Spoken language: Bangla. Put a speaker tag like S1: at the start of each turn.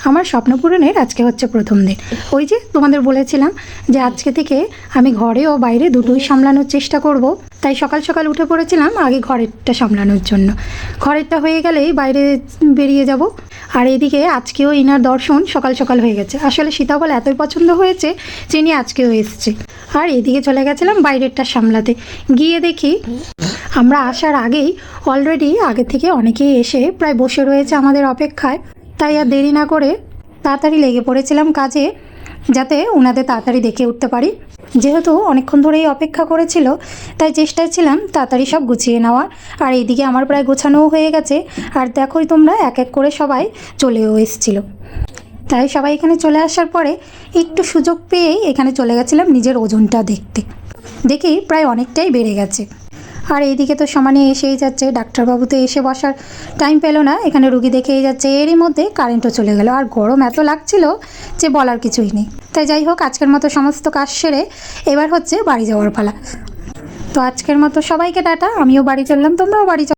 S1: আমার স্বপ্ন পূরণের আজকে হচ্ছে প্রথম দিন। ওই যে তোমাদের বলেছিলাম যে আজকে থেকে আমি ঘরে ও বাইরে দুটোই সামলানোর চেষ্টা করব। তাই সকাল সকাল উঠে পড়েছিলাম আগে ঘরেরটা সামলানোর জন্য। ঘরেরটা হয়ে গেলেই বাইরে বেরিয়ে যাব। আর এদিকে আজকেও ইনার দর্শন সকাল সকাল হয়ে গেছে। আসলে সীতাফল এতই পছন্দ হয়েছে যে নিয়ে আজকেও এসছে। আর এদিকে চলে গেছিলাম বাইরেরটা সামলাতে। গিয়ে দেখি আমরা আসার আগেই অলরেডি আগে থেকে অনেকেই এসে প্রায় বসে রয়েছে আমাদের অপেক্ষায়। তাই আর দেরি না করে তাড়াতাড়ি লেগে পড়েছিলাম কাজে, যাতে ওনাদের তাড়াতাড়ি দেখে উঠতে পারি। যেহেতু অনেকক্ষণ ধরেই অপেক্ষা করেছিল, তাই চেষ্টায় ছিলাম তাড়াতাড়ি সব গুছিয়ে নেওয়ার। আর এইদিকে আমার প্রায় গোছানোও হয়ে গেছে। আর দেখোই তোমরা এক এক করে সবাই চলেও এসেছিলো। তাই সবাই এখানে চলে আসার পরে একটু সুযোগ পেয়েই এখানে চলে গেছিলাম নিজের ওজনটা দেখতে। দেখি প্রায় অনেকটাই বেড়ে গেছে। আর এইদিকে তো সমানে এসেই যাচ্ছে, ডাক্তারবাবু তো এসে বসার টাইম পেল না, এখানে রুগী দেখেই যাচ্ছে। এরই মধ্যে কারেন্টও চলে গেল। আর গরম এত লাগছিল যে বলার কিছুই নেই। তাই যাই হোক, আজকের মতো সমস্ত কাজ সেরে এবার হচ্ছে বাড়ি যাওয়ার পালা। তো আজকের মতো সবাইকে টাটা। আমিও বাড়ি চললাম, তোমরাও বাড়ি চলো।